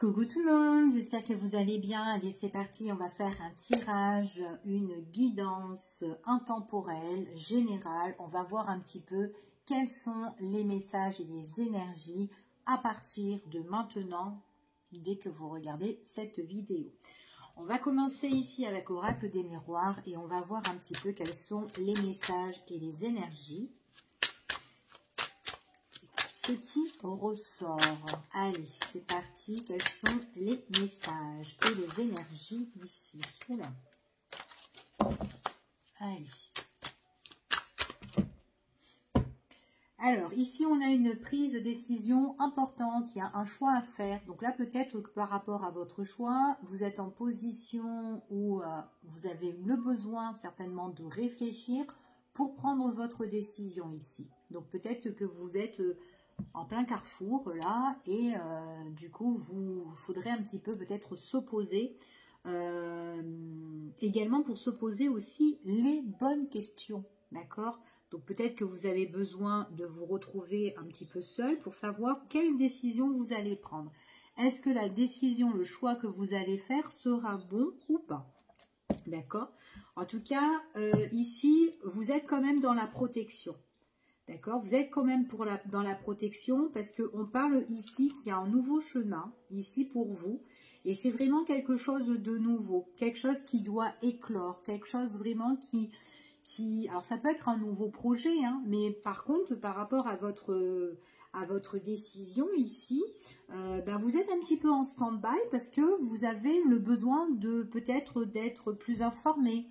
Coucou tout le monde, j'espère que vous allez bien. Allez, c'est parti, on va faire un tirage, une guidance intemporelle, générale. On va voir un petit peu quels sont les messages et les énergies à partir de maintenant, dès que vous regardez cette vidéo. On va commencer ici avec l'oracle des miroirs et on va voir un petit peu quels sont les messages et les énergies. Ce qui ressort. Allez, c'est parti. Quels sont les messages et les énergies ici? Oula. Allez. Alors, ici, on a une prise de décision importante. Il y a un choix à faire. Donc là, peut-être que par rapport à votre choix, vous êtes en position où vous avez le besoin certainement de réfléchir pour prendre votre décision ici. Donc peut-être que vous êtes en plein carrefour là et du coup vous faudrait un petit peu peut-être s'opposer également pour se poser aussi les bonnes questions, d'accord? Donc peut-être que vous avez besoin de vous retrouver un petit peu seul pour savoir quelle décision vous allez prendre. Est-ce que la décision, le choix que vous allez faire sera bon ou pas? D'accord? En tout cas, ici, vous êtes quand même dans la protection. D'accord, vous êtes quand même dans la protection parce qu'on parle ici qu'il y a un nouveau chemin ici pour vous et c'est vraiment quelque chose de nouveau, quelque chose qui doit éclore, quelque chose vraiment qui alors ça peut être un nouveau projet, hein, mais par contre par rapport à votre décision ici, ben vous êtes un petit peu en stand-by parce que vous avez le besoin de peut-être d'être plus informé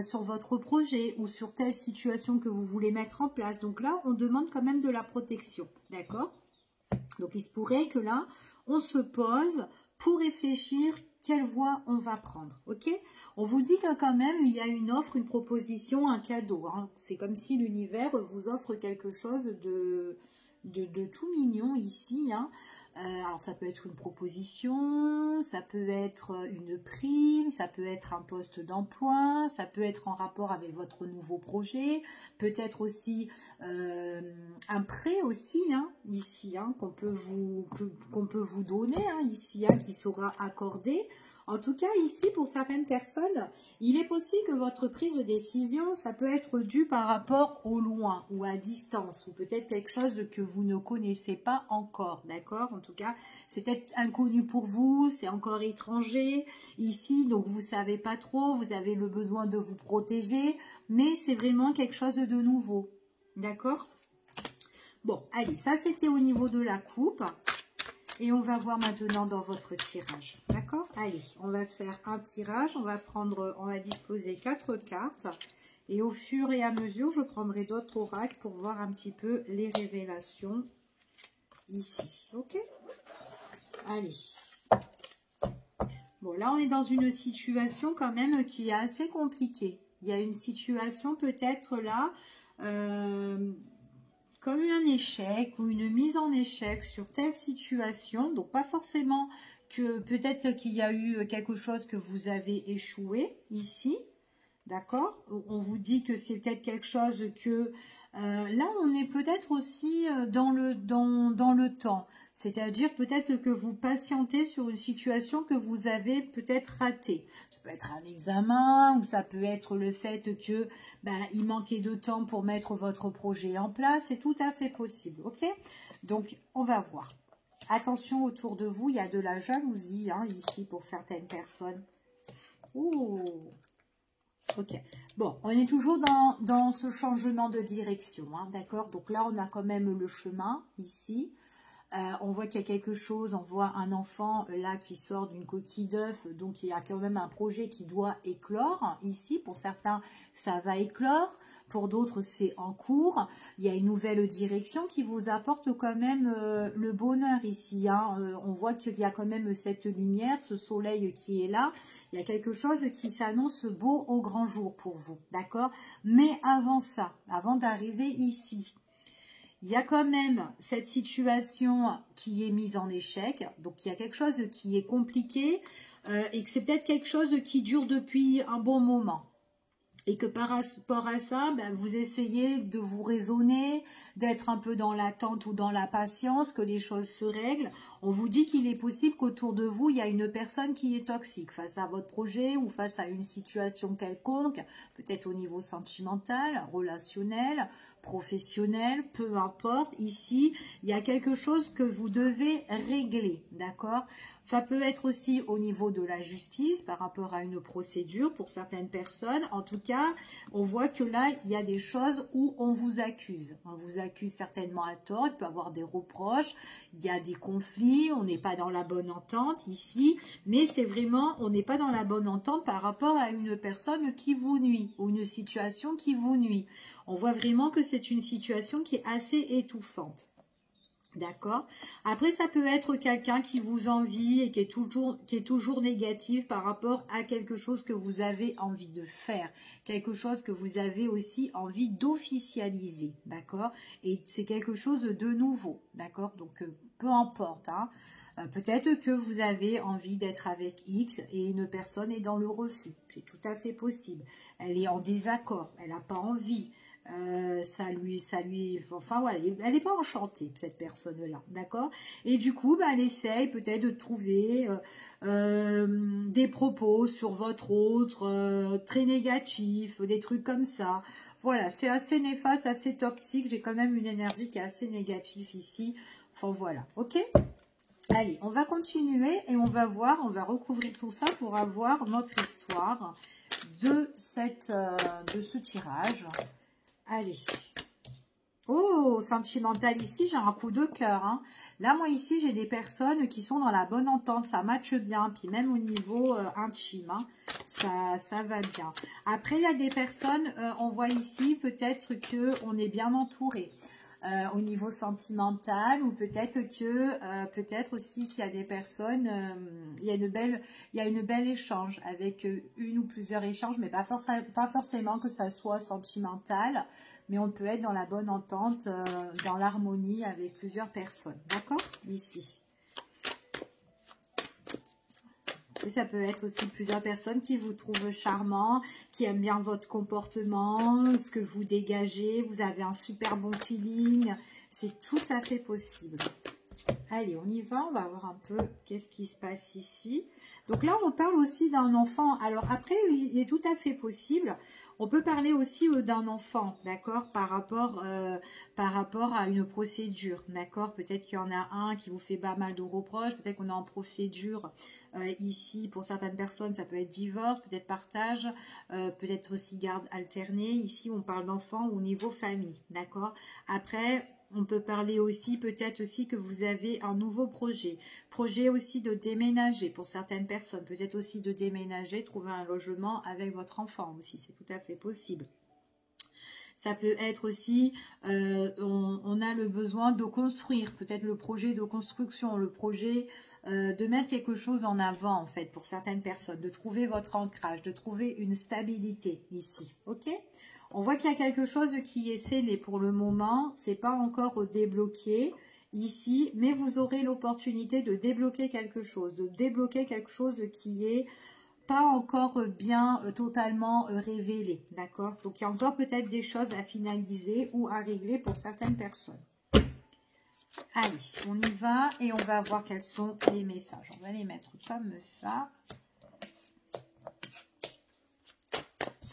sur votre projet ou sur telle situation que vous voulez mettre en place. Donc là, on demande quand même de la protection, d'accord? Donc il se pourrait que là, on se pose pour réfléchir quelle voie on va prendre, ok? On vous dit que quand même, il y a une offre, une proposition, un cadeau, hein. C'est comme si l'univers vous offre quelque chose de tout mignon ici, hein. Alors ça peut être une proposition, ça peut être une prime, ça peut être un poste d'emploi, ça peut être en rapport avec votre nouveau projet, peut-être aussi un prêt aussi, hein, ici, hein, qu'on peut vous donner, hein, ici, hein, qui sera accordé. En tout cas, ici, pour certaines personnes, il est possible que votre prise de décision, ça peut être dû par rapport au loin ou à distance, ou peut-être quelque chose que vous ne connaissez pas encore, d'accord? En tout cas, c'est peut-être inconnu pour vous, c'est encore étranger ici, donc vous ne savez pas trop, vous avez le besoin de vous protéger, mais c'est vraiment quelque chose de nouveau, d'accord? Bon, allez, ça c'était au niveau de la coupe. Et on va voir maintenant dans votre tirage, d'accord? Allez, on va faire un tirage, on va disposer 4 cartes. Et au fur et à mesure, je prendrai d'autres oracles pour voir un petit peu les révélations ici, ok? Allez. Bon, là, on est dans une situation quand même qui est assez compliquée. Il y a une situation peut-être là... comme un échec ou une mise en échec sur telle situation, donc pas forcément que peut-être qu'il y a eu quelque chose que vous avez échoué ici, d'accord? On vous dit que c'est peut-être quelque chose que là on est peut-être aussi dans le temps, c'est-à-dire peut-être que vous patientez sur une situation que vous avez peut-être ratée. Ça peut être un examen ou ça peut être le fait que il manquait de temps pour mettre votre projet en place, c'est tout à fait possible, ok? Donc on va voir. Attention, autour de vous, il y a de la jalousie, hein, ici pour certaines personnes. Oh. Ok, bon, on est toujours dans ce changement de direction, hein, d'accord? Donc là, on a quand même le chemin, ici. On voit qu'il y a quelque chose, on voit un enfant là qui sort d'une coquille d'œuf, donc il y a quand même un projet qui doit éclore, ici. Pour certains, ça va éclore, pour d'autres, c'est en cours. Il y a une nouvelle direction qui vous apporte quand même le bonheur ici, hein. On voit qu'il y a quand même cette lumière, ce soleil qui est là. Il y a quelque chose qui s'annonce beau au grand jour pour vous, d'accord? Mais avant ça, avant d'arriver ici, il y a quand même cette situation qui est mise en échec. Donc, il y a quelque chose qui est compliqué et que c'est peut-être quelque chose qui dure depuis un bon moment. Et que par rapport à ça, ben, vous essayez de vous raisonner, d'être un peu dans l'attente ou dans la patience, que les choses se règlent. On vous dit qu'il est possible qu'autour de vous, il y a une personne qui est toxique face à votre projet ou face à une situation quelconque, peut-être au niveau sentimental, relationnel, professionnel, peu importe. Ici, il y a quelque chose que vous devez régler, d'accord? Ça peut être aussi au niveau de la justice par rapport à une procédure pour certaines personnes. En tout cas, on voit que là, il y a des choses où on vous accuse. On vous accuse certainement à tort, il peut y avoir des reproches, il y a des conflits, on n'est pas dans la bonne entente ici, mais c'est vraiment, on n'est pas dans la bonne entente par rapport à une personne qui vous nuit ou une situation qui vous nuit. On voit vraiment que c'est une situation qui est assez étouffante. D'accord. Après, ça peut être quelqu'un qui vous envie et qui est toujours négatif par rapport à quelque chose que vous avez envie de faire. Quelque chose que vous avez aussi envie d'officialiser. D'accord. Et c'est quelque chose de nouveau. D'accord. Donc, peu importe. Hein. Peut-être que vous avez envie d'être avec X et une personne est dans le refus. C'est tout à fait possible. Elle est en désaccord. Elle n'a pas envie. Enfin voilà, elle n'est pas enchantée, cette personne-là, d'accord? Et du coup, elle essaye peut-être de trouver des propos sur votre autre, très négatifs, des trucs comme ça. Voilà, c'est assez néfaste, assez toxique, j'ai quand même une énergie qui est assez négative ici. Enfin voilà, ok? Allez, on va continuer et on va voir, on va recouvrir tout ça pour avoir notre histoire de ce tirage. Allez. Oh, sentimental ici, j'ai un coup de cœur. Hein. Là, moi ici, j'ai des personnes qui sont dans la bonne entente. Ça matche bien. Puis même au niveau intime, hein, ça va bien. Après, il y a des personnes, on voit ici peut-être qu'on est bien entouré. Au niveau sentimental ou peut-être que peut-être aussi qu'il y a des personnes, il y a une belle échange avec une ou plusieurs échanges, mais pas forcément que ça soit sentimental, mais on peut être dans la bonne entente, dans l'harmonie avec plusieurs personnes, d'accord? Ici. Et ça peut être aussi plusieurs personnes qui vous trouvent charmant, qui aiment bien votre comportement, ce que vous dégagez, vous avez un super bon feeling. C'est tout à fait possible. Allez, on y va, on va voir un peu qu'est-ce qui se passe ici. Donc là, on parle aussi d'un enfant. Alors après, il est tout à fait possible. On peut parler aussi d'un enfant, d'accord, par rapport à une procédure, d'accord. Peut-être qu'il y en a un qui vous fait pas mal de reproches, peut-être qu'on est en procédure ici, pour certaines personnes, ça peut être divorce, peut-être partage, peut-être aussi garde alternée. Ici, on parle d'enfant au niveau famille, d'accord. Après, on peut parler aussi, peut-être aussi que vous avez un nouveau projet. Projet aussi de déménager pour certaines personnes. Peut-être aussi de déménager, trouver un logement avec votre enfant aussi. C'est tout à fait possible. Ça peut être aussi, on a le besoin de construire. Peut-être le projet de construction, le projet de mettre quelque chose en avant en fait pour certaines personnes. De trouver votre ancrage, de trouver une stabilité ici. Ok ? On voit qu'il y a quelque chose qui est scellé pour le moment. C'est pas encore débloqué ici, mais vous aurez l'opportunité de débloquer quelque chose, qui est pas encore bien totalement révélé, d'accord? Donc il y a encore peut-être des choses à finaliser ou à régler pour certaines personnes. Allez, on y va et on va voir quels sont les messages. On va les mettre comme ça.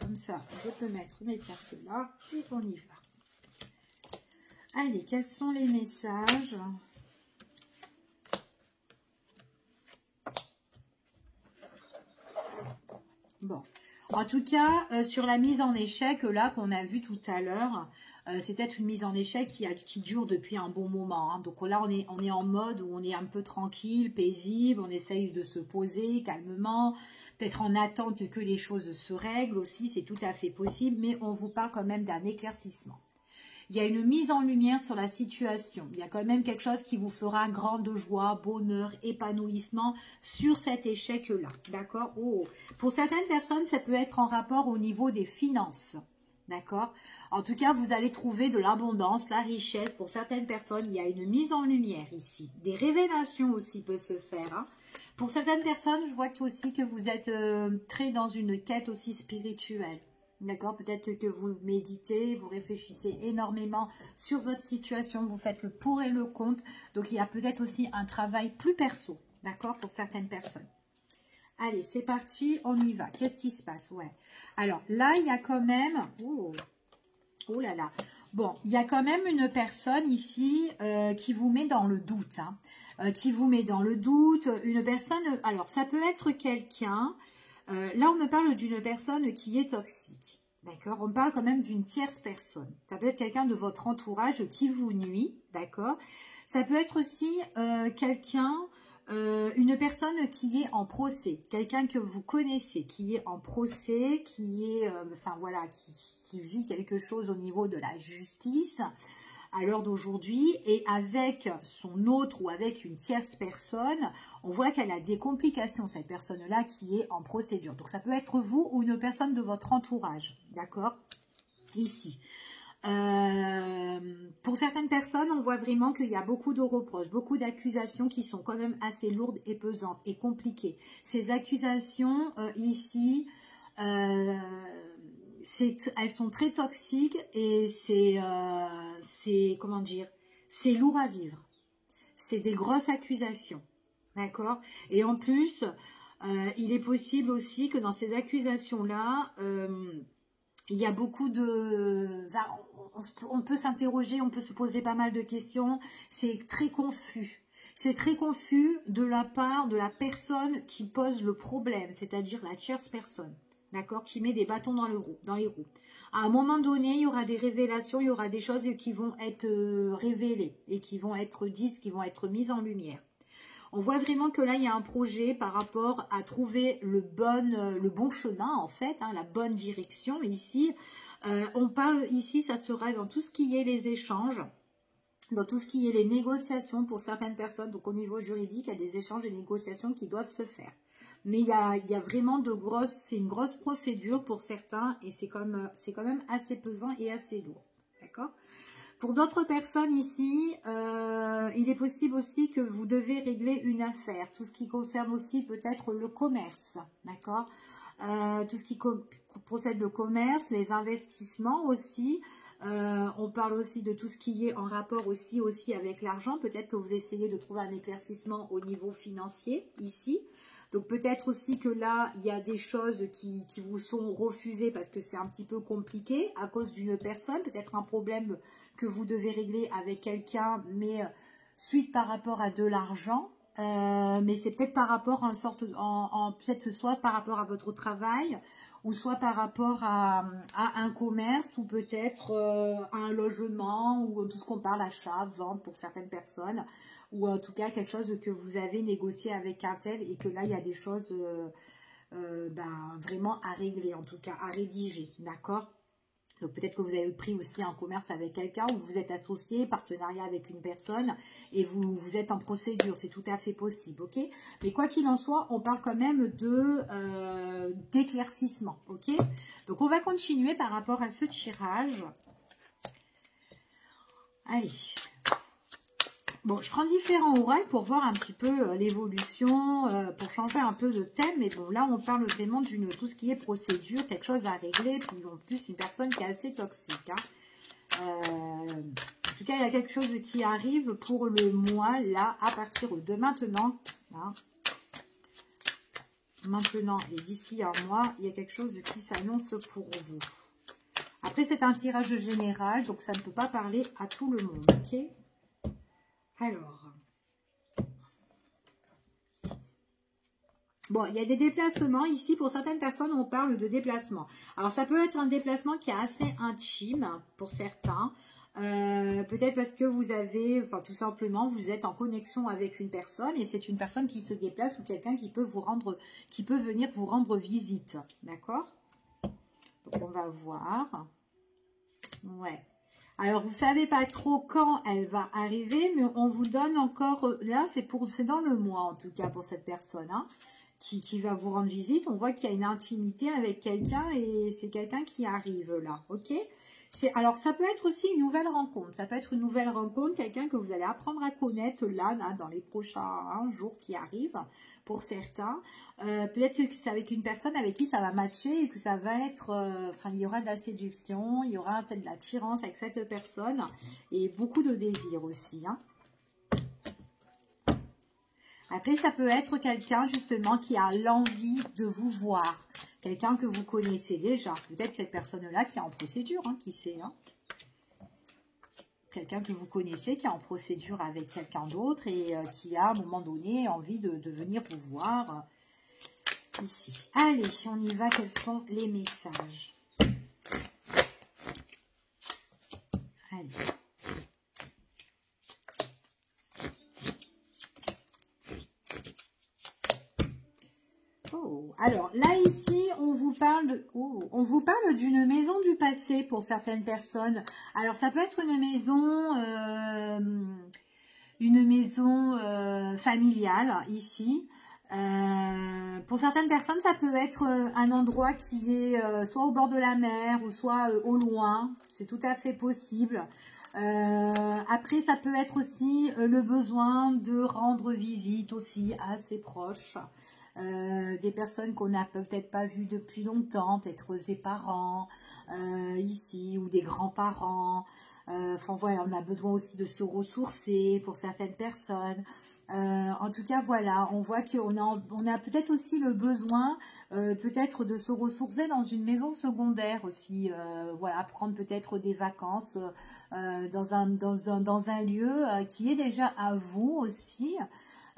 Comme ça, je peux mettre mes cartes là et on y va. Allez, quels sont les messages? Bon, en tout cas, sur la mise en échec, là, qu'on a vu tout à l'heure, c'est peut-être une mise en échec qui dure depuis un bon moment. Hein. Donc là, on est en mode où on est un peu tranquille, paisible, on essaye de se poser calmement, peut-être en attente que les choses se règlent aussi, c'est tout à fait possible, mais on vous parle quand même d'un éclaircissement. Il y a une mise en lumière sur la situation. Il y a quand même quelque chose qui vous fera grande joie, bonheur, épanouissement sur cet échec-là. D'accord? Oh. Pour certaines personnes, ça peut être en rapport au niveau des finances. D'accord? En tout cas, vous allez trouver de l'abondance, la richesse. Pour certaines personnes, il y a une mise en lumière ici. Des révélations aussi peuvent se faire. Hein. Pour certaines personnes, je vois aussi que vous êtes très dans une quête aussi spirituelle. D'accord, peut-être que vous méditez, vous réfléchissez énormément sur votre situation, vous faites le pour et le contre. Donc, il y a peut-être aussi un travail plus perso, d'accord, pour certaines personnes. Allez, c'est parti, on y va. Qu'est-ce qui se passe? Ouais. Alors, là, il y a quand même... Oh là là. Bon, il y a quand même une personne ici qui vous met dans le doute. Hein, qui vous met dans le doute. Une personne... Alors, ça peut être quelqu'un... là, on me parle d'une personne qui est toxique. D'accord? On parle quand même d'une tierce personne. Ça peut être quelqu'un de votre entourage qui vous nuit. D'accord? Ça peut être aussi quelqu'un, une personne qui est en procès. Quelqu'un que vous connaissez, qui est en procès, qui est, enfin voilà, qui vit quelque chose au niveau de la justice à l'heure d'aujourd'hui, et avec son autre ou avec une tierce personne, on voit qu'elle a des complications, cette personne-là qui est en procédure. Donc ça peut être vous ou une personne de votre entourage, d'accord? Ici. Pour certaines personnes, on voit vraiment qu'il y a beaucoup de reproches, beaucoup d'accusations qui sont quand même assez lourdes et pesantes et compliquées. Ces accusations ici... elles sont très toxiques et c'est comment dire, c'est lourd à vivre. C'est des grosses accusations, d'accord? Et en plus, il est possible aussi que dans ces accusations-là, il y a beaucoup de... On peut s'interroger, on peut se poser pas mal de questions. C'est très confus. C'est très confus de la part de la personne qui pose le problème, c'est-à-dire la tierce personne. D'accord, qui met des bâtons dans les roues. À un moment donné, il y aura des révélations, il y aura des choses qui vont être révélées et qui vont être dites, qui vont être mises en lumière. On voit vraiment que là, il y a un projet par rapport à trouver le bon chemin, en fait, hein, la bonne direction. Ici, on parle, ici, ça sera dans tout ce qui est les échanges, dans tout ce qui est les négociations pour certaines personnes. Donc, au niveau juridique, il y a des échanges et des négociations qui doivent se faire. Mais il y a vraiment c'est une grosse procédure pour certains et c'est quand même assez pesant et assez lourd. D'accord? Pour d'autres personnes ici, il est possible aussi que vous devez régler une affaire. Tout ce qui concerne aussi peut-être le commerce. D'accord? Tout ce qui procède le commerce, les investissements aussi. On parle aussi de tout ce qui est en rapport aussi avec l'argent. Peut-être que vous essayez de trouver un éclaircissement au niveau financier ici. Donc peut-être aussi que là, il y a des choses qui vous sont refusées parce que c'est un petit peu compliqué à cause d'une personne. Peut-être un problème que vous devez régler avec quelqu'un, mais suite par rapport à de l'argent. Mais c'est peut-être par rapport à une sorte, peut-être soit par rapport à votre travail, ou soit par rapport à un commerce, ou peut-être à un logement, ou tout ce qu'on parle, achat, vente pour certaines personnes. Ou en tout cas quelque chose que vous avez négocié avec un tel et que là il y a des choses vraiment à régler, en tout cas à rédiger, d'accord? Donc peut-être que vous avez pris aussi un commerce avec quelqu'un ou vous êtes associé, partenariat avec une personne et vous êtes en procédure, c'est tout à fait possible, ok? Mais quoi qu'il en soit, on parle quand même d'éclaircissement, ok? Donc on va continuer par rapport à ce tirage. Allez. Bon, je prends différents oracles pour voir un petit peu l'évolution, pour changer un peu de thème. Mais bon, là, on parle vraiment d'une tout ce qui est procédure, quelque chose à régler. Puis en plus, une personne qui est assez toxique. Hein. En tout cas, il y a quelque chose qui arrive pour le mois, là, à partir de maintenant. Hein. Maintenant et d'ici un mois, il y a quelque chose qui s'annonce pour vous. Après, c'est un tirage général, donc ça ne peut pas parler à tout le monde, ok ? Alors, bon, il y a des déplacements. Ici, pour certaines personnes, on parle de déplacement. Alors, ça peut être un déplacement qui est assez intime pour certains. Peut-être parce que vous avez, enfin, tout simplement, vous êtes en connexion avec une personne et c'est une personne qui se déplace ou quelqu'un qui peut venir vous rendre visite. D'accord? Donc, on va voir. Ouais. Alors, vous ne savez pas trop quand elle va arriver, mais on vous donne encore... Là, c'est dans le mois, en tout cas, pour cette personne hein, qui va vous rendre visite. On voit qu'il y a une intimité avec quelqu'un et c'est quelqu'un qui arrive là, ok? Alors, ça peut être aussi une nouvelle rencontre. Ça peut être une nouvelle rencontre, quelqu'un que vous allez apprendre à connaître là, dans les prochains jours qui arrivent, pour certains. Peut-être que c'est avec une personne avec qui ça va matcher et que ça va être... Enfin, il y aura de la séduction, il y aura peut-être de l'attirance avec cette personne et beaucoup de désir aussi, hein. Après, ça peut être quelqu'un justement qui a l'envie de vous voir. Quelqu'un que vous connaissez déjà. Peut-être cette personne-là qui est en procédure, hein, qui sait. Hein. Quelqu'un que vous connaissez qui est en procédure avec quelqu'un d'autre et qui a à un moment donné envie de venir vous voir ici. Allez, on y va. Quels sont les messages? Allez. Alors là ici on vous parle d'une maison du passé pour certaines personnes. Alors ça peut être une maison familiale ici. Pour certaines personnes ça peut être un endroit qui est soit au bord de la mer ou soit au loin. C'est tout à fait possible. Après ça peut être aussi le besoin de rendre visite aussi à ses proches. Des personnes qu'on n'a peut-être pas vues depuis longtemps, peut-être ses parents ici ou des grands-parents. Enfin voilà, on a besoin aussi de se ressourcer pour certaines personnes. En tout cas, voilà, on voit qu'on a peut-être aussi le besoin peut-être de se ressourcer dans une maison secondaire aussi. Voilà, prendre peut-être des vacances dans un lieu qui est déjà à vous aussi.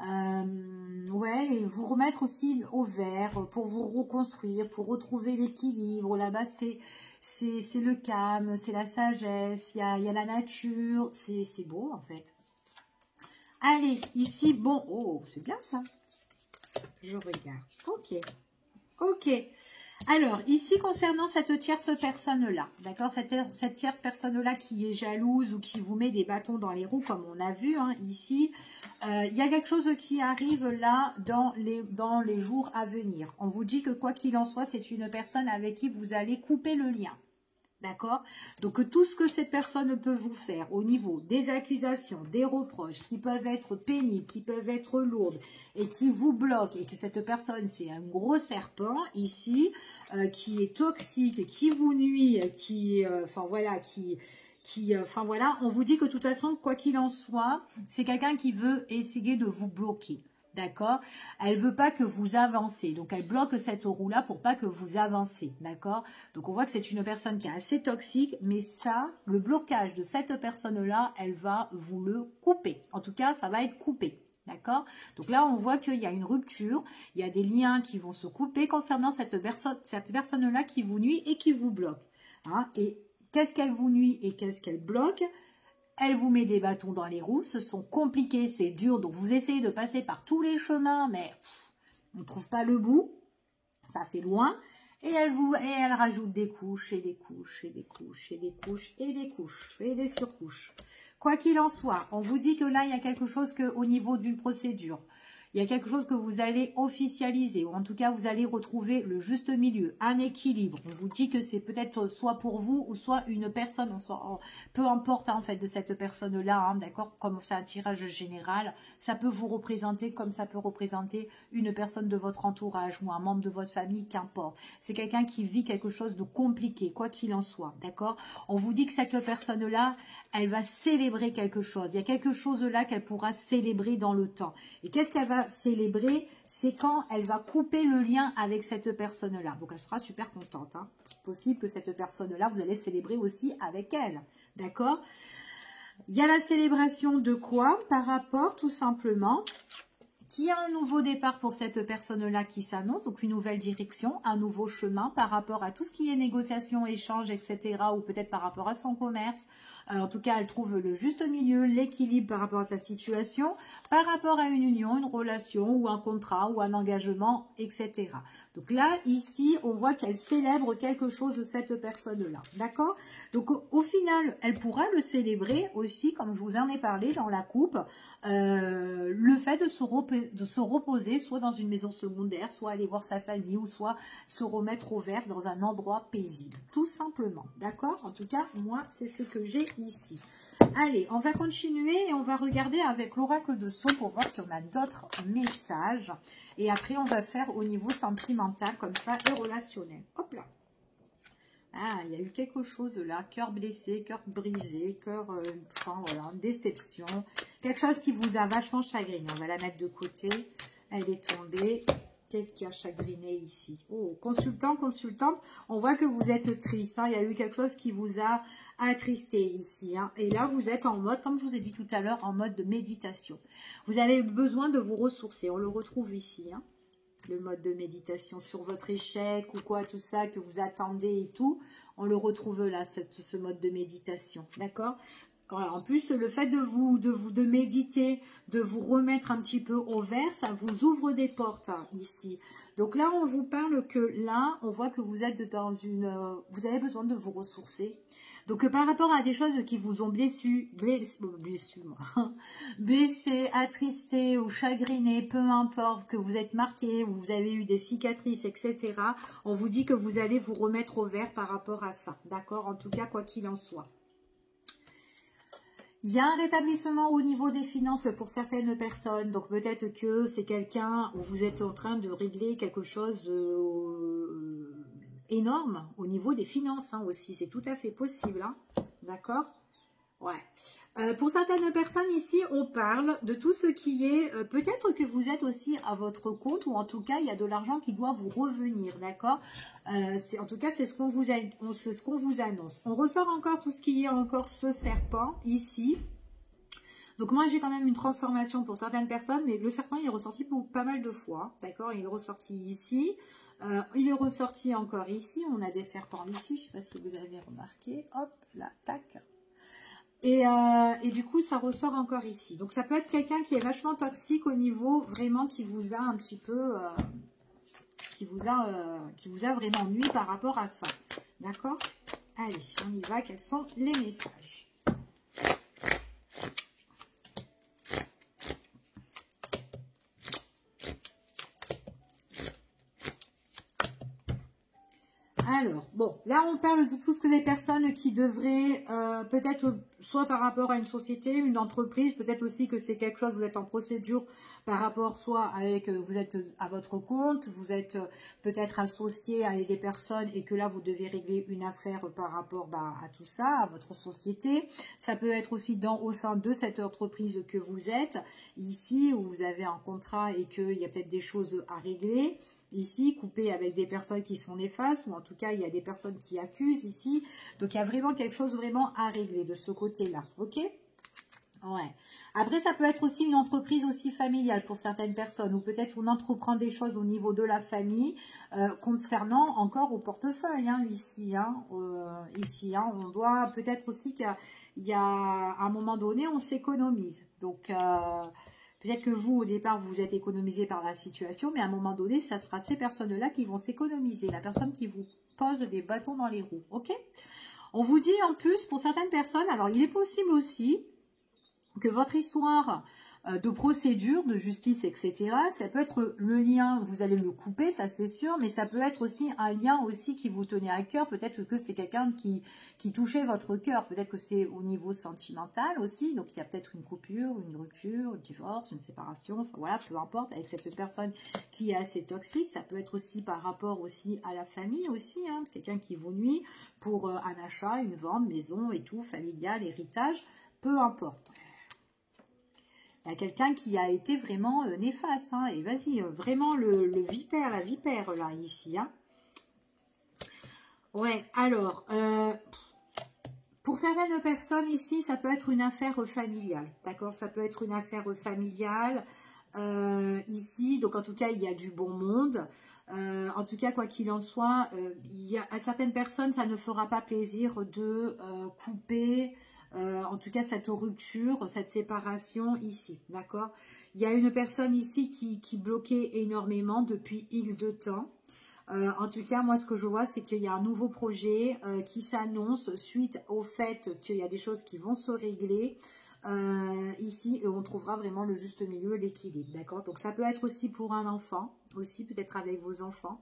Ouais, et vous remettre aussi au vert pour vous reconstruire, pour retrouver l'équilibre. Là-bas, c'est le calme, c'est la sagesse, il y a la nature, c'est beau en fait. Allez, ici, bon, oh, c'est bien ça. Je regarde. Ok, ok. Alors, ici, concernant cette tierce personne-là, d'accord, cette tierce personne-là qui est jalouse ou qui vous met des bâtons dans les roues, comme on a vu hein, ici, il y a quelque chose qui arrive là dans les jours à venir. On vous dit que quoi qu'il en soit, c'est une personne avec qui vous allez couper le lien. D'accord? Donc, tout ce que cette personne peut vous faire au niveau des accusations, des reproches, qui peuvent être pénibles, qui peuvent être lourdes, et qui vous bloquent, et que cette personne, c'est un gros serpent, ici, qui est toxique, qui vous nuit, enfin voilà, enfin voilà, on vous dit que de toute façon, quoi qu'il en soit, c'est quelqu'un qui veut essayer de vous bloquer. D'accord? Elle veut pas que vous avancez. Donc, elle bloque cette roue-là pour pas que vous avancez. D'accord? Donc, on voit que c'est une personne qui est assez toxique. Mais ça, le blocage de cette personne-là, elle va vous le couper. En tout cas, ça va être coupé. D'accord? Donc là, on voit qu'il y a une rupture. Il y a des liens qui vont se couper concernant cette personne-là qui vous nuit et qui vous bloque. Hein? Et qu'est-ce qu'elle vous nuit et qu'est-ce qu'elle bloque? Elle vous met des bâtons dans les roues, ce sont compliqués, c'est dur, donc vous essayez de passer par tous les chemins, mais on ne trouve pas le bout, ça fait loin, et elle rajoute des couches, et des couches, et des couches, et des couches, et des couches, et des surcouches. Quoi qu'il en soit, on vous dit que là, il y a quelque chose au niveau d'une procédure. Il y a quelque chose que vous allez officialiser, ou en tout cas, vous allez retrouver le juste milieu, un équilibre. On vous dit que c'est peut-être soit pour vous, ou soit une personne, peu importe en fait de cette personne-là, hein, d'accord, comme c'est un tirage général, ça peut vous représenter comme ça peut représenter une personne de votre entourage, ou un membre de votre famille, qu'importe. C'est quelqu'un qui vit quelque chose de compliqué, quoi qu'il en soit, d'accord. On vous dit que cette personne-là, elle va célébrer quelque chose. Il y a quelque chose là qu'elle pourra célébrer dans le temps. Et qu'est-ce qu'elle va célébrer? C'est quand elle va couper le lien avec cette personne-là. Donc, elle sera super contente. Hein. C'est possible que cette personne-là, vous allez célébrer aussi avec elle. D'accord? Il y a la célébration de quoi? Par rapport, tout simplement, qu'il y a un nouveau départ pour cette personne-là qui s'annonce, donc une nouvelle direction, un nouveau chemin par rapport à tout ce qui est négociation, échange, etc. ou peut-être par rapport à son commerce. En tout cas, elle trouve le juste milieu, l'équilibre par rapport à sa situation, par rapport à une union, une relation ou un contrat ou un engagement, etc. Donc là, ici, on voit qu'elle célèbre quelque chose de cette personne-là. D'accord? Donc au final, elle pourra le célébrer aussi, comme je vous en ai parlé dans la coupe, le fait de se reposer, soit dans une maison secondaire, soit aller voir sa famille, ou soit se remettre au vert dans un endroit paisible. Tout simplement. D'accord? En tout cas, moi, c'est ce que j'ai ici. Allez, on va continuer et on va regarder avec l'oracle de Sceaux pour voir si on a d'autres messages. Et après, on va faire au niveau sentimental, comme ça, et relationnel. Hop là. Ah, il y a eu quelque chose là. Cœur blessé, cœur brisé, cœur, enfin, voilà, déception. Quelque chose qui vous a vachement chagriné. On va la mettre de côté. Elle est tombée. Qu'est-ce qui a chagriné ici? Oh, consultant, consultante, on voit que vous êtes triste. Hein. Il y a eu quelque chose qui vous a attristé ici. Hein. Et là, vous êtes en mode, comme je vous ai dit tout à l'heure, en mode de méditation. Vous avez besoin de vous ressourcer. On le retrouve ici. Hein. Le mode de méditation sur votre échec ou quoi, tout ça que vous attendez et tout. On le retrouve là, ce mode de méditation. D'accord? En plus, le fait de méditer, de vous remettre un petit peu au vert, ça vous ouvre des portes hein, ici. Donc là, on vous parle que là, on voit que vous êtes dans une... vous avez besoin de vous ressourcer. Donc par rapport à des choses qui vous ont blessé, attristé ou chagriné, peu importe, que vous êtes marqué, ou vous avez eu des cicatrices, etc. On vous dit que vous allez vous remettre au vert par rapport à ça. D'accord? En tout cas, quoi qu'il en soit. Il y a un rétablissement au niveau des finances pour certaines personnes. Donc peut-être que c'est quelqu'un où vous êtes en train de régler quelque chose énorme au niveau des finances hein, aussi. C'est tout à fait possible. Hein. D'accord? Ouais. Pour certaines personnes ici, on parle de tout ce qui est... peut-être que vous êtes aussi à votre compte ou en tout cas, il y a de l'argent qui doit vous revenir. D'accord? En tout cas, c'est ce qu'on vous, vous annonce. On ressort encore tout ce qui est encore ce serpent ici. Donc moi, j'ai quand même une transformation pour certaines personnes, mais le serpent, il est ressorti pour pas mal de fois. D'accord? Il est ressorti ici. Il est ressorti encore ici. On a des serpents ici. Je ne sais pas si vous avez remarqué. Hop, là, tac. Et du coup, ça ressort encore ici. Donc, ça peut être quelqu'un qui est vachement toxique au niveau vraiment qui vous a un petit peu... qui vous a vraiment nui par rapport à ça. D'accord? Allez, on y va. Quels sont les messages? Alors, bon, là on parle de tout ce que les personnes qui devraient, peut-être soit par rapport à une société, une entreprise, peut-être aussi que c'est quelque chose, vous êtes en procédure par rapport soit avec, vous êtes à votre compte, vous êtes peut-être associé avec des personnes et que là vous devez régler une affaire par rapport à tout ça, à votre société. Ça peut être aussi au sein de cette entreprise que vous êtes, ici où vous avez un contrat et qu'il y a peut-être des choses à régler. Ici, coupé avec des personnes qui sont néfastes, ou en tout cas, il y a des personnes qui accusent ici. Donc, il y a vraiment quelque chose vraiment à régler de ce côté-là. OK? Ouais. Après, ça peut être aussi une entreprise aussi familiale pour certaines personnes, ou peut-être on entreprend des choses au niveau de la famille, concernant encore au portefeuille, hein, ici. Hein, on doit peut-être aussi qu'il y a à un moment donné, on s'économise. Donc... peut-être que vous, au départ, vous êtes économisé par la situation, mais à un moment donné, ça sera ces personnes-là qui vont s'économiser. La personne qui vous pose des bâtons dans les roues. OK? On vous dit en plus, pour certaines personnes, alors il est possible aussi que votre histoire de procédure, de justice, etc., ça peut être le lien, vous allez le couper, ça c'est sûr, mais ça peut être aussi un lien aussi qui vous tenait à cœur. Peut-être que c'est quelqu'un qui touchait votre cœur, peut-être que c'est au niveau sentimental aussi, donc il y a peut-être une coupure, une rupture, un divorce, une séparation, enfin voilà, peu importe, avec cette personne qui est assez toxique. Ça peut être aussi par rapport aussi à la famille aussi, hein, quelqu'un qui vous nuit pour un achat, une vente, maison et tout, familial, héritage, peu importe. Il y a quelqu'un qui a été vraiment néfaste. Hein, et vas-y, vraiment le vipère, la vipère là, ici. Hein. Ouais, alors, pour certaines personnes ici, ça peut être une affaire familiale. D'accord? Ça peut être une affaire familiale. Ici, donc en tout cas, il y a du bon monde. En tout cas, quoi qu'il en soit, à certaines personnes, ça ne fera pas plaisir de couper... en tout cas, cette rupture, cette séparation ici, d'accord? Il y a une personne ici qui bloquait énormément depuis X de temps. En tout cas, moi, ce que je vois, c'est qu'il y a un nouveau projet qui s'annonce suite au fait qu'il y a des choses qui vont se régler ici. Et on trouvera vraiment le juste milieu, l'équilibre, d'accord? Donc, ça peut être aussi pour un enfant, aussi peut-être avec vos enfants.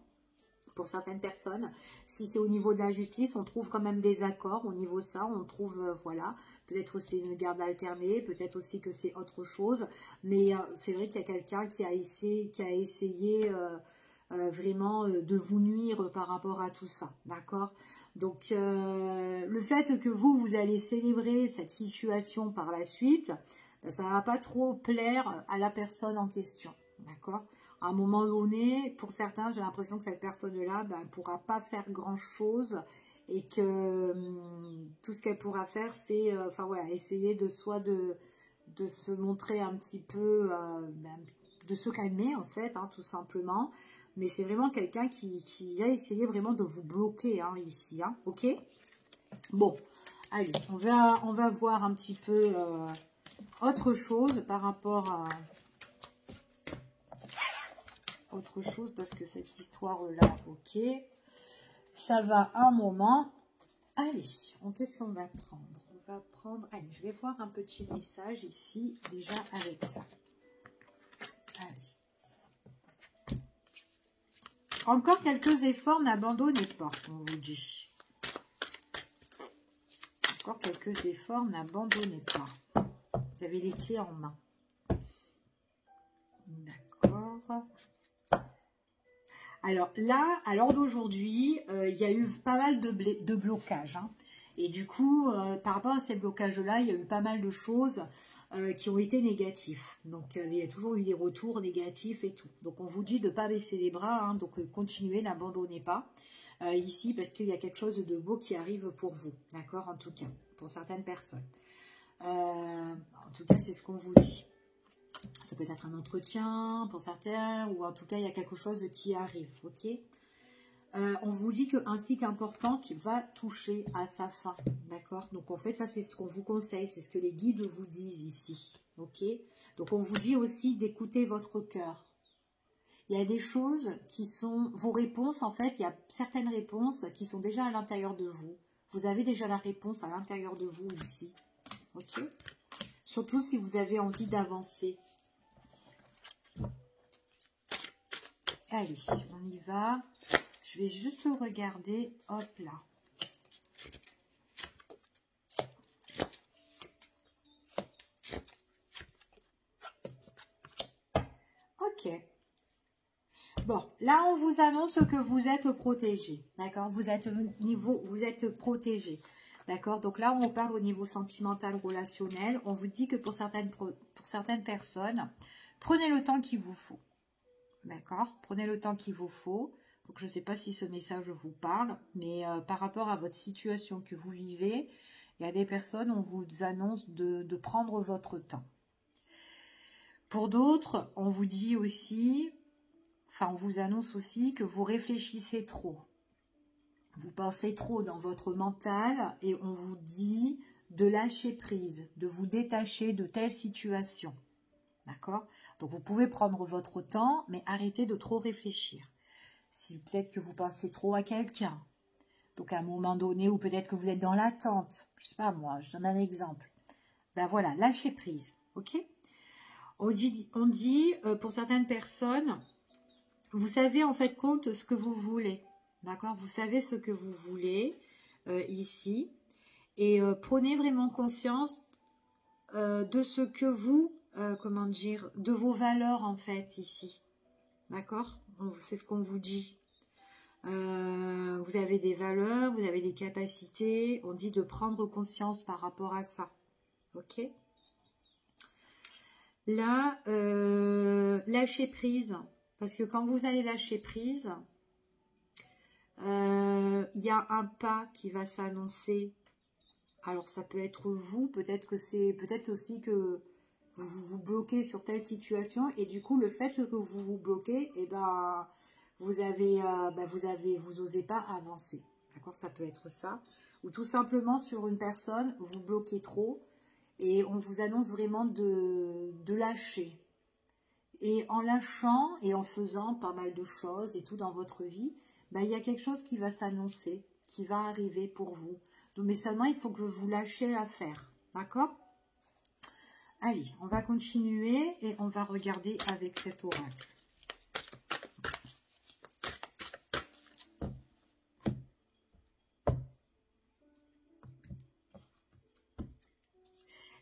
Pour certaines personnes, si c'est au niveau de la justice, on trouve quand même des accords. Au niveau de ça, on trouve, voilà, peut-être aussi une garde alternée, peut-être aussi que c'est autre chose. Mais c'est vrai qu'il y a quelqu'un qui a essayé vraiment de vous nuire par rapport à tout ça, d'accord? Donc, le fait que vous allez célébrer cette situation par la suite, ben, ça ne va pas trop plaire à la personne en question, d'accord? À un moment donné, pour certains, j'ai l'impression que cette personne-là ne pourra pas faire grand-chose et que tout ce qu'elle pourra faire, c'est enfin, voilà, essayer de se montrer un petit peu, de se calmer en fait, hein, tout simplement. Mais c'est vraiment quelqu'un qui a essayé vraiment de vous bloquer hein, ici, hein, ok? Bon, allez, on va voir un petit peu autre chose par rapport à... autre chose parce que cette histoire là, ok, ça va un moment. Allez, qu'est-ce qu'on va prendre? On va prendre, allez, je vais voir un petit message ici déjà avec ça. Allez, encore quelques efforts, n'abandonnez pas, on vous dit. Encore quelques efforts, n'abandonnez pas. Vous avez les clés en main. D'accord. Alors là, à l'heure d'aujourd'hui, il y a eu pas mal de blocages. Hein. Et du coup, par rapport à ces blocages-là, il y a eu pas mal de choses qui ont été négatifs. Donc, il y a toujours eu des retours négatifs et tout. Donc, on vous dit de ne pas baisser les bras. Hein, donc, continuez, n'abandonnez pas ici parce qu'il y a quelque chose de beau qui arrive pour vous. D'accord? En tout cas, pour certaines personnes. En tout cas, c'est ce qu'on vous dit. Ça peut être un entretien pour certains, ou en tout cas, il y a quelque chose qui arrive, ok? On vous dit qu'un stick important qui va toucher à sa fin, d'accord? Donc, en fait, ça, c'est ce qu'on vous conseille, c'est ce que les guides vous disent ici, ok? Donc, on vous dit aussi d'écouter votre cœur. Il y a des choses qui sont... Vos réponses, en fait, il y a certaines réponses qui sont déjà à l'intérieur de vous. Vous avez déjà la réponse à l'intérieur de vous ici, ok? Surtout si vous avez envie d'avancer. Allez, on y va. Je vais juste regarder. Hop là. Ok. Bon, là, on vous annonce que vous êtes protégé. D'accord? Vous êtes protégé. D'accord? Donc là, on parle au niveau sentimental, relationnel. On vous dit que pour certaines personnes, prenez le temps qu'il vous faut. D'accord? Prenez le temps qu'il vous faut. Donc, je ne sais pas si ce message vous parle, mais par rapport à votre situation que vous vivez, il y a des personnes, on vous annonce de prendre votre temps. Pour d'autres, on vous dit aussi, enfin, on vous annonce aussi que vous réfléchissez trop. Vous pensez trop dans votre mental et on vous dit de lâcher prise, de vous détacher de telle situation. D'accord? Donc, vous pouvez prendre votre temps, mais arrêtez de trop réfléchir. Si peut-être que vous pensez trop à quelqu'un, donc à un moment donné, ou peut-être que vous êtes dans l'attente, je ne sais pas moi, je donne un exemple. Ben voilà, lâchez prise, ok? On dit pour certaines personnes, vous savez en fait compte ce que vous voulez, d'accord? Vous savez ce que vous voulez ici, et prenez vraiment conscience de ce que vous... comment dire, de vos valeurs en fait ici, d'accord? C'est ce qu'on vous dit. Vous avez des valeurs, vous avez des capacités, on dit de prendre conscience par rapport à ça, ok? Là, lâchez prise, parce que quand vous allez lâcher prise, il y a un pas qui va s'annoncer. Alors ça peut être vous, peut-être que c'est, peut-être aussi que vous vous bloquez sur telle situation et du coup le fait que vous vous bloquez, et ben vous osez pas avancer, d'accord? Ça peut être ça, ou tout simplement sur une personne vous bloquez trop et on vous annonce vraiment de lâcher. Et en lâchant et en faisant pas mal de choses et tout dans votre vie, ben, il y a quelque chose qui va s'annoncer, qui va arriver pour vous. Donc, mais seulement, il faut que vous lâchiez l'affaire. D'accord? Allez, on va continuer et on va regarder avec cet oracle.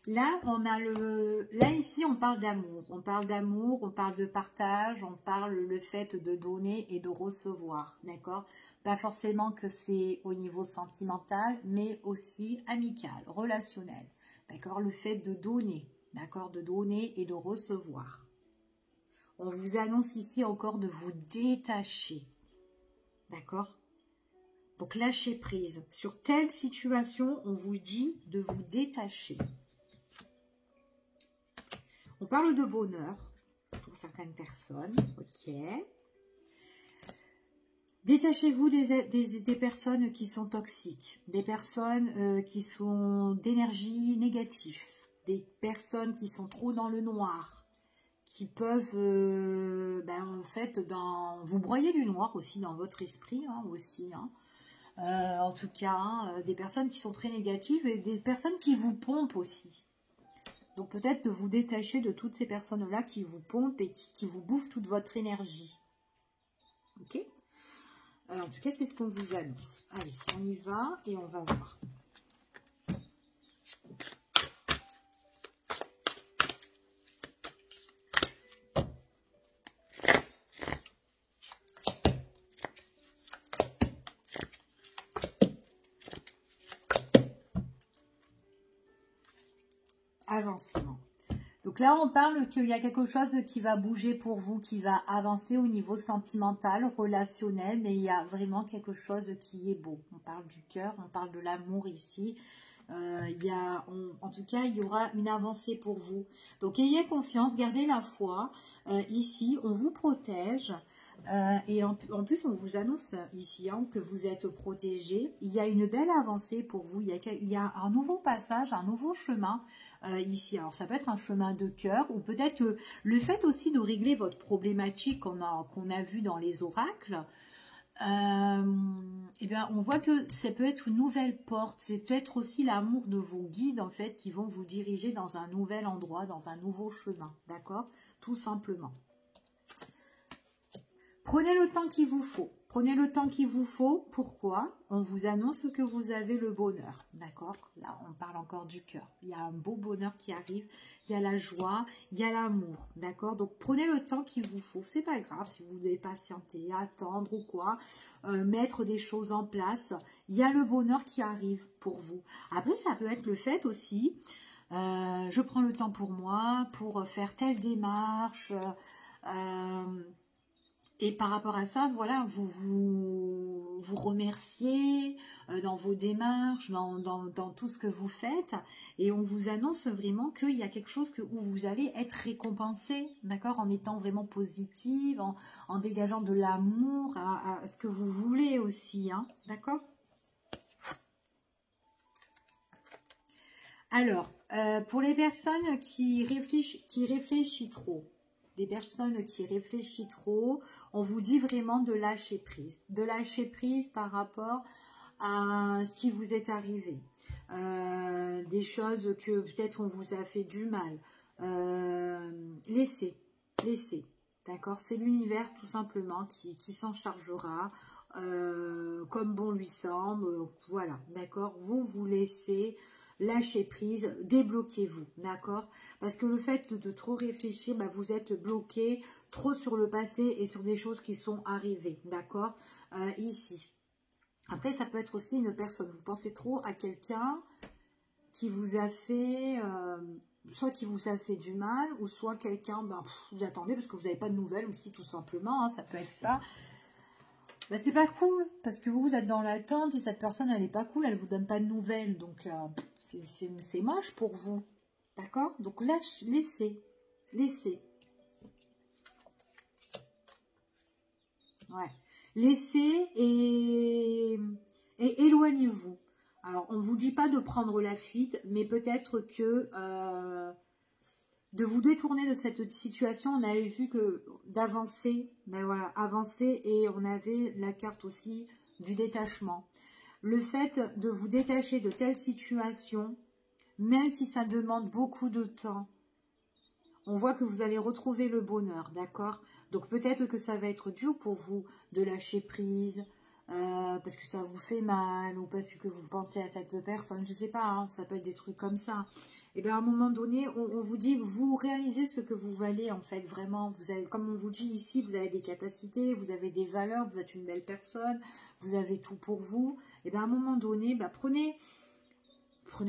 Là, on a là ici, on parle d'amour. On parle d'amour, on parle de partage, on parle le fait de donner et de recevoir. D'accord? Pas forcément que c'est au niveau sentimental, mais aussi amical, relationnel. D'accord? Le fait de donner. D'accord? De donner et de recevoir. On vous annonce ici encore de vous détacher. D'accord? Donc, lâchez prise. Sur telle situation, on vous dit de vous détacher. On parle de bonheur pour certaines personnes. Ok. Détachez-vous des personnes qui sont toxiques, des personnes qui sont d'énergie négative, des personnes qui sont trop dans le noir, qui peuvent en fait vous broyer du noir aussi dans votre esprit aussi. En tout cas, des personnes qui sont très négatives et des personnes qui vous pompent aussi. Donc peut-être de vous détacher de toutes ces personnes-là qui vous pompent et qui vous bouffent toute votre énergie. Ok? En tout cas, c'est ce qu'on vous annonce. Allez, on y va et on va voir. Avancement. Donc là, on parle qu'il y a quelque chose qui va bouger pour vous, qui va avancer au niveau sentimental, relationnel, mais il y a vraiment quelque chose qui est beau. On parle du cœur, on parle de l'amour ici. En tout cas, il y aura une avancée pour vous. Donc, ayez confiance, gardez la foi. Ici, on vous protège. Et en plus, on vous annonce ici que vous êtes protégé. Il y a une belle avancée pour vous. Il y a un nouveau passage, un nouveau chemin ici. Alors, ça peut être un chemin de cœur ou peut-être le fait aussi de régler votre problématique qu'on a vu dans les oracles. Eh bien, on voit que ça peut être une nouvelle porte. C'est peut-être aussi l'amour de vos guides, en fait, qui vont vous diriger dans un nouvel endroit, dans un nouveau chemin. D'accord? Tout simplement. Prenez le temps qu'il vous faut. Prenez le temps qu'il vous faut. Pourquoi? On vous annonce que vous avez le bonheur. D'accord? Là, on parle encore du cœur. Il y a un beau bonheur qui arrive. Il y a la joie. Il y a l'amour. D'accord? Donc, prenez le temps qu'il vous faut. C'est pas grave si vous devez patienter, attendre ou quoi. Mettre des choses en place. Il y a le bonheur qui arrive pour vous. Après, ça peut être le fait aussi. Je prends le temps pour moi, pour faire telle démarche. Et par rapport à ça, voilà, vous remerciez dans vos démarches, dans tout ce que vous faites. Et on vous annonce vraiment qu'il y a quelque chose où vous allez être récompensé, d'accord, en étant vraiment positive, en dégageant de l'amour à ce que vous voulez aussi, d'accord. Alors, pour les personnes qui réfléchissent trop, des personnes qui réfléchissent trop, on vous dit vraiment de lâcher prise. De lâcher prise par rapport à ce qui vous est arrivé. Des choses que peut-être on vous a fait du mal. Laissez. D'accord? C'est l'univers tout simplement qui s'en chargera comme bon lui semble. Voilà, d'accord? Vous laissez. Lâchez prise, débloquez-vous, d'accord? Parce que le fait de trop réfléchir, vous êtes bloqué trop sur le passé et sur des choses qui sont arrivées, d'accord? Ici. Après, ça peut être aussi une personne. Vous pensez trop à quelqu'un qui vous a fait, soit qui vous a fait du mal, ou soit quelqu'un, vous attendez parce que vous n'avez pas de nouvelles aussi, tout simplement, ça peut être ça. C'est pas cool, parce que vous êtes dans l'attente et cette personne, elle n'est pas cool, elle vous donne pas de nouvelles, donc c'est moche pour vous, d'accord? Donc laissez. Ouais, laissez et éloignez-vous. Alors, on ne vous dit pas de prendre la fuite, mais peut-être que de vous détourner de cette situation. On avait vu que d'avancer, ben voilà, avancer, et on avait la carte aussi du détachement. Le fait de vous détacher de telle situation, même si ça demande beaucoup de temps, on voit que vous allez retrouver le bonheur, d'accord? Donc peut-être que ça va être dur pour vous de lâcher prise, parce que ça vous fait mal, ou parce que vous pensez à cette personne, je sais pas, hein, ça peut être des trucs comme ça. Et bien à un moment donné, on vous dit, vous réalisez ce que vous valez en fait, vraiment. Vous avez, comme on vous dit ici, vous avez des capacités, vous avez des valeurs, vous êtes une belle personne, vous avez tout pour vous. Et bien à un moment donné, ben, prenez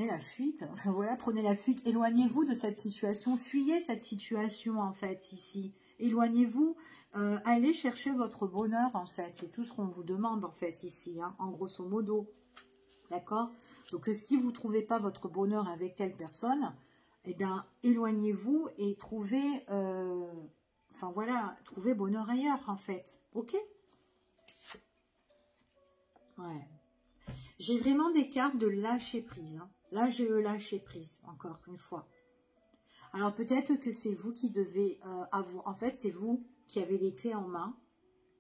la fuite, enfin voilà, prenez la fuite, éloignez-vous de cette situation, fuyez cette situation en fait ici, éloignez-vous, allez chercher votre bonheur en fait, c'est tout ce qu'on vous demande en fait ici, hein, en grosso modo, d'accord? Donc si vous ne trouvez pas votre bonheur avec telle personne, eh bien éloignez-vous et trouvez, enfin voilà, trouvez bonheur ailleurs en fait, ok? Ouais. J'ai vraiment des cartes de lâcher prise. Hein. Là, j'ai le lâcher prise, encore une fois. Alors, peut-être que c'est vous qui devez avoir... En fait, c'est vous qui avez les clés en main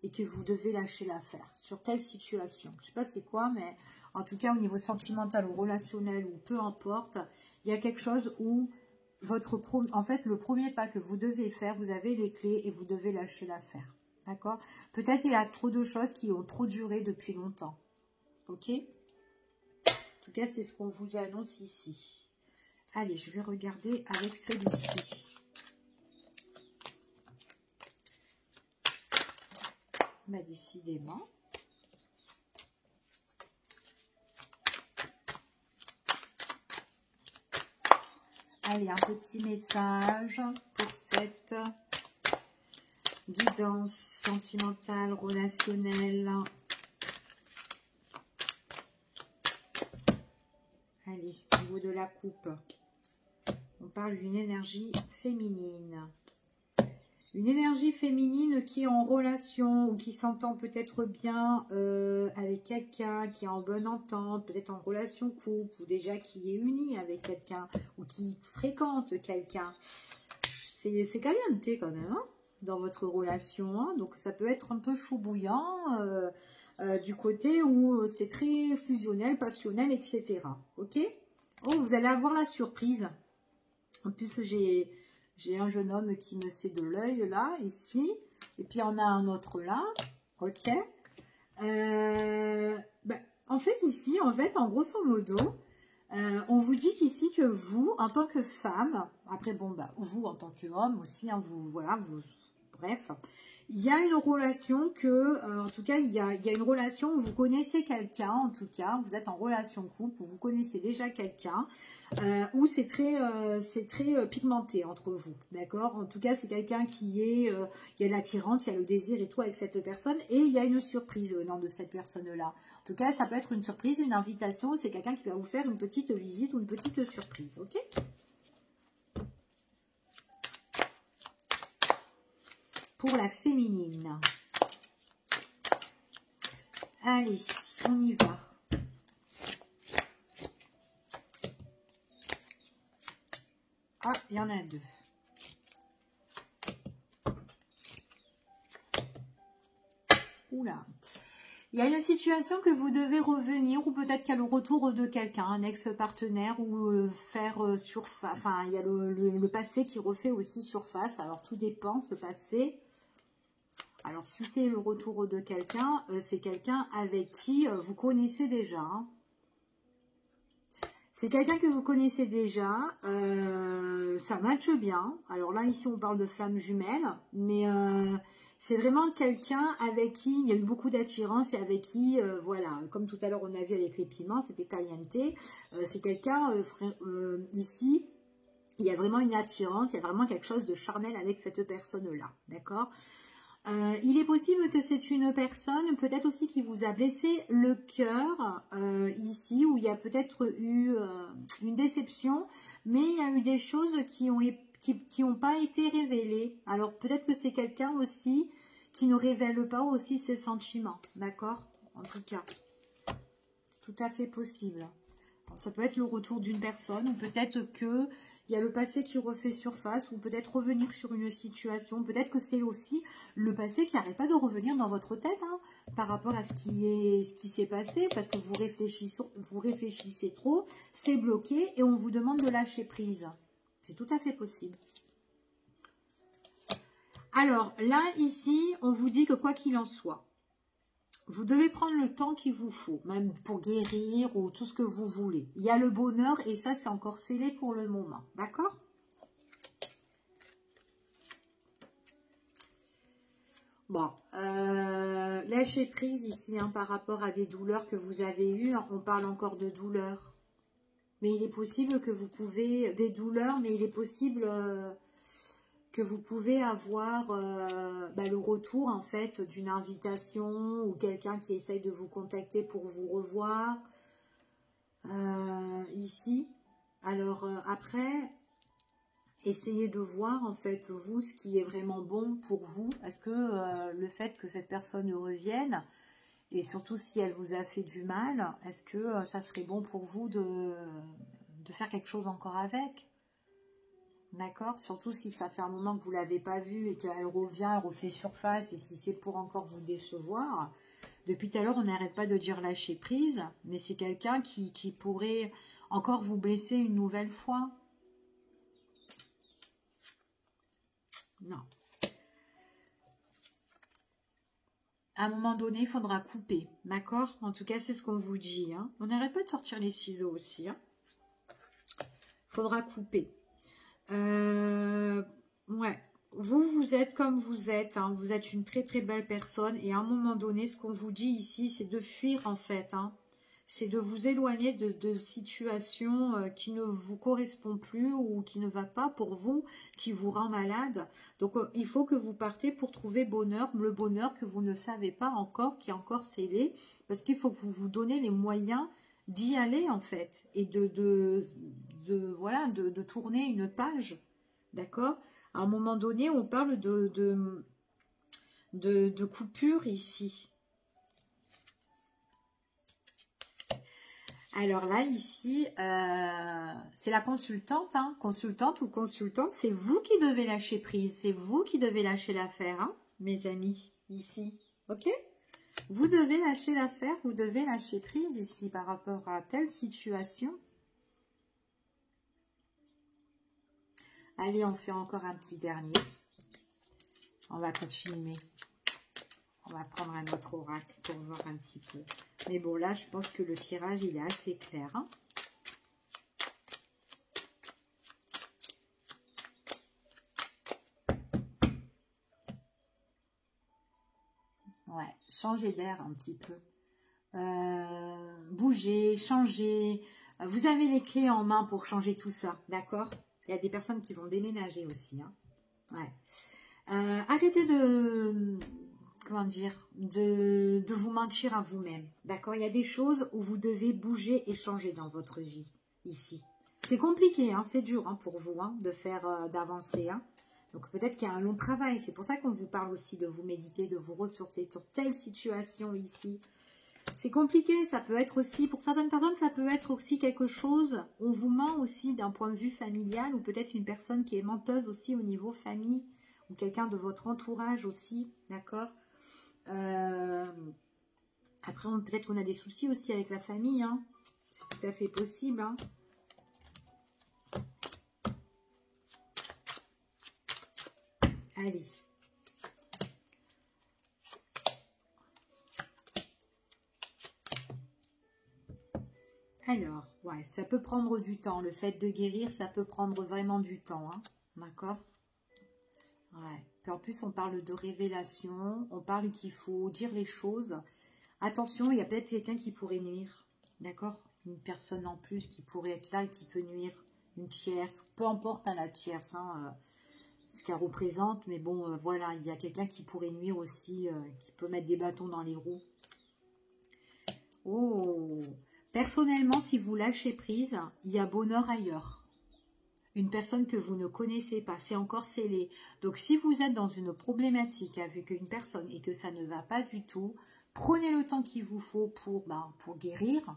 et que vous devez lâcher l'affaire sur telle situation. Je ne sais pas c'est quoi, mais en tout cas, au niveau sentimental ou relationnel ou peu importe, il y a quelque chose où en fait, le premier pas que vous devez faire, vous avez les clés et vous devez lâcher l'affaire. D'accord? Peut-être qu'il y a trop de choses qui ont trop duré depuis longtemps. Ok? En tout cas, c'est ce qu'on vous annonce ici. Allez, je vais regarder avec celui-ci. Bah, décidément. Allez, un petit message pour cette guidance sentimentale, relationnelle. Allez, au niveau de la coupe, on parle d'une énergie féminine. Une énergie féminine qui est en relation ou qui s'entend peut-être bien avec quelqu'un, qui est en bonne entente, peut-être en relation couple, ou déjà qui est unie avec quelqu'un, ou qui fréquente quelqu'un. C'est caliente quand même, hein, dans votre relation. Hein, donc ça peut être un peu chaud bouillant du côté où c'est très fusionnel, passionnel, etc. Ok? Oh, vous allez avoir la surprise. En plus, j'ai un jeune homme qui me fait de l'œil là, ici. Et puis, on a un autre là. Ok. En fait, ici, en grosso modo, on vous dit qu'ici que vous, en tant que femme, après, bon, bah, vous en tant qu'homme aussi, hein, bref, il y a une relation en tout cas, il y a une relation où vous connaissez quelqu'un, en tout cas, vous êtes en relation couple, où vous connaissez déjà quelqu'un, où c'est très pigmenté entre vous, d'accord? En tout cas, c'est quelqu'un il y a de l'attirance, il y a le désir et tout avec cette personne, et il y a une surprise venant de cette personne-là. En tout cas, ça peut être une surprise, une invitation, c'est quelqu'un qui va vous faire une petite visite ou une petite surprise, ok? Pour la féminine. Allez, on y va. Ah, il y en a deux. Oula. Il y a une situation que vous devez revenir, ou peut-être qu'il y a le retour de quelqu'un, un ex-partenaire, ou faire surface. Enfin, il y a le passé qui refait aussi surface. Alors, tout dépend, ce passé. Alors, si c'est le retour de quelqu'un, c'est quelqu'un avec qui vous connaissez déjà. Hein. C'est quelqu'un que vous connaissez déjà. Ça matche bien. Alors là, ici, on parle de flamme jumelle. Mais c'est vraiment quelqu'un avec qui il y a eu beaucoup d'attirance et avec qui, voilà, comme tout à l'heure, on a vu avec les piments, c'était caliente. C'est quelqu'un, ici, il y a vraiment une attirance, il y a vraiment quelque chose de charnel avec cette personne-là. D'accord ? Il est possible que c'est une personne, peut-être aussi qui vous a blessé le cœur, ici, où il y a peut-être eu une déception, mais il y a eu des choses qui n'ont pas été révélées. Alors peut-être que c'est quelqu'un aussi qui ne révèle pas aussi ses sentiments, d'accord? En tout cas, c'est tout à fait possible. Ça peut être le retour d'une personne, ou peut-être que il y a le passé qui refait surface, ou peut-être revenir sur une situation. Peut-être que c'est aussi le passé qui n'arrête pas de revenir dans votre tête, hein, par rapport à ce qui s'est passé, parce que vous réfléchissez trop, c'est bloqué, et on vous demande de lâcher prise. C'est tout à fait possible. Alors, là, ici, on vous dit que quoi qu'il en soit, vous devez prendre le temps qu'il vous faut, même pour guérir ou tout ce que vous voulez. Il y a le bonheur et ça, c'est encore scellé pour le moment. D'accord? Bon, lâchez prise ici hein, par rapport à des douleurs que vous avez eues. On parle encore de douleurs. Mais il est possible que vous pouvez... Des douleurs, mais il est possible... que vous pouvez avoir le retour en fait d'une invitation ou quelqu'un qui essaye de vous contacter pour vous revoir ici. Alors après, essayez de voir en fait vous ce qui est vraiment bon pour vous. Est-ce que le fait que cette personne revienne et surtout si elle vous a fait du mal, est-ce que ça serait bon pour vous de faire quelque chose encore avec? D'accord? Surtout si ça fait un moment que vous ne l'avez pas vue et qu'elle revient, elle refait surface, et si c'est pour encore vous décevoir. Depuis tout à l'heure, on n'arrête pas de dire lâcher prise, mais c'est quelqu'un qui pourrait encore vous blesser une nouvelle fois. Non. À un moment donné, il faudra couper. D'accord? En tout cas, c'est ce qu'on vous dit. Hein. On n'arrête pas de sortir les ciseaux aussi. Hein. Il faudra couper. Ouais, vous êtes comme vous êtes, hein. Vous êtes une très très belle personne et à un moment donné, ce qu'on vous dit ici, c'est de fuir en fait, hein. C'est de vous éloigner de situations qui ne vous correspondent plus ou qui ne va pas pour vous, qui vous rend malade. Donc il faut que vous partez pour trouver bonheur, le bonheur que vous ne savez pas encore, qui est encore scellé, parce qu'il faut que vous vous donnez les moyens d'y aller en fait et de tourner une page, d'accord? À un moment donné, on parle de coupure ici. Alors là, ici, c'est la consultante, hein, consultante ou consultante, c'est vous qui devez lâcher prise, c'est vous qui devez lâcher l'affaire, hein, mes amis, ici, ok? Vous devez lâcher l'affaire, vous devez lâcher prise ici par rapport à telle situation. Allez, on fait encore un petit dernier. On va continuer. On va prendre un autre oracle pour voir un petit peu. Mais bon, là, je pense que le tirage, il est assez clair. Hein. Ouais, changer d'air un petit peu. Bouger, changer. Vous avez les clés en main pour changer tout ça, d'accord? Il y a des personnes qui vont déménager aussi. Hein. Ouais. Arrêtez de... Comment dire, de vous mentir à vous-même, d'accord? Il y a des choses où vous devez bouger et changer dans votre vie, ici. C'est compliqué, hein, c'est dur hein, pour vous hein, de faire, d'avancer. Hein. Donc peut-être qu'il y a un long travail, c'est pour ça qu'on vous parle aussi de vous méditer, de vous ressortir sur telle situation ici. C'est compliqué, ça peut être aussi, pour certaines personnes, ça peut être aussi quelque chose, on vous ment aussi d'un point de vue familial, ou peut-être une personne qui est menteuse aussi au niveau famille, ou quelqu'un de votre entourage aussi, d'accord? Après, peut-être qu'on a des soucis aussi avec la famille, hein. C'est tout à fait possible. Hein. Allez. Alors, ouais, ça peut prendre du temps. Le fait de guérir, ça peut prendre vraiment du temps. Hein. D'accord? Ouais. Puis en plus, on parle de révélation. On parle qu'il faut dire les choses. Attention, il y a peut-être quelqu'un qui pourrait nuire. D'accord? Une personne en plus qui pourrait être là et qui peut nuire. Une tierce. Peu importe hein, la tierce. Hein, ce qu'elle représente. Mais bon, voilà. Il y a quelqu'un qui pourrait nuire aussi. Qui peut mettre des bâtons dans les roues. Oh! Personnellement, si vous lâchez prise, il y a bonheur ailleurs. Une personne que vous ne connaissez pas, c'est encore scellé. Donc, si vous êtes dans une problématique avec une personne et que ça ne va pas du tout, prenez le temps qu'il vous faut pour guérir,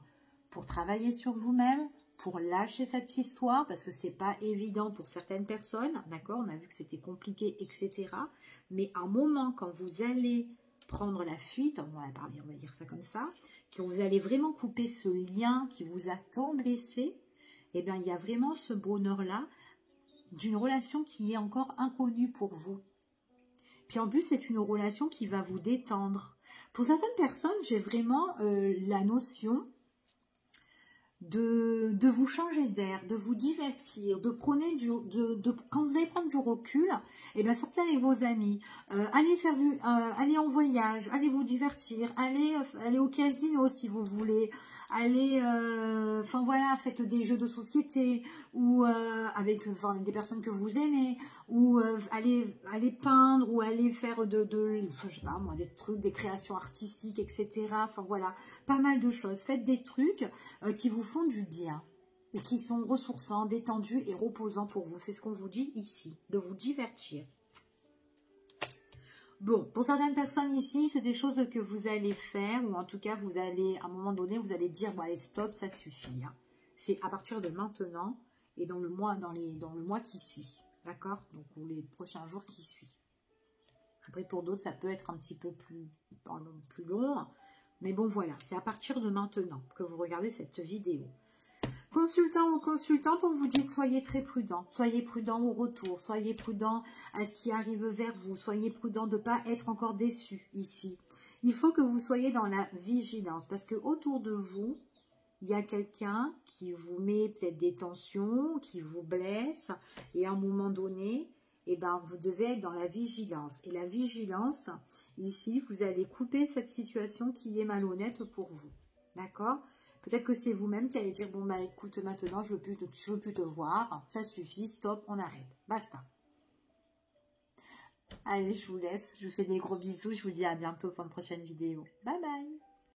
pour travailler sur vous-même, pour lâcher cette histoire, parce que c'est pas évident pour certaines personnes, d'accord? On a vu que c'était compliqué, etc. Mais à un moment, quand vous allez prendre la fuite, on va parler, on va dire ça comme ça, que vous allez vraiment couper ce lien qui vous a tant blessé, eh bien, il y a vraiment ce bonheur-là d'une relation qui est encore inconnue pour vous. Puis en plus, c'est une relation qui va vous détendre. Pour certaines personnes, j'ai vraiment la notion de vous changer d'air, de vous divertir, quand vous allez prendre du recul, et bien sortez avec vos amis, allez en voyage, allez vous divertir, allez au casino si vous voulez, enfin voilà, faites des jeux de société ou avec des personnes que vous aimez, ou allez peindre ou allez faire je sais pas moi, des trucs, des créations artistiques, etc. Enfin voilà, pas mal de choses. Faites des trucs qui vous font du bien et qui sont ressourçants, détendus et reposants pour vous. C'est ce qu'on vous dit ici, de vous divertir. Bon, pour certaines personnes ici, c'est des choses que vous allez faire, ou en tout cas, vous allez, à un moment donné, vous allez dire, bon allez, stop, ça suffit. Hein. C'est à partir de maintenant et dans le mois qui suit. D'accord? Donc, ou les prochains jours qui suivent. Après, pour d'autres, ça peut être un petit peu plus long. Mais bon, voilà, c'est à partir de maintenant que vous regardez cette vidéo. Consultant ou consultante, on vous dit de soyez très prudent. Soyez prudent au retour, soyez prudent à ce qui arrive vers vous. Soyez prudent de ne pas être encore déçu ici. Il faut que vous soyez dans la vigilance parce que autour de vous, il y a quelqu'un qui vous met peut-être des tensions, qui vous blesse. Et à un moment donné, eh ben, vous devez être dans la vigilance. Et la vigilance, ici, vous allez couper cette situation qui est malhonnête pour vous. D'accord ? Peut-être que c'est vous-même qui allez dire, bon, bah écoute, maintenant, je veux plus te voir. Ça suffit, stop, on arrête. Basta. Allez, je vous laisse. Je vous fais des gros bisous. Je vous dis à bientôt pour une prochaine vidéo. Bye bye.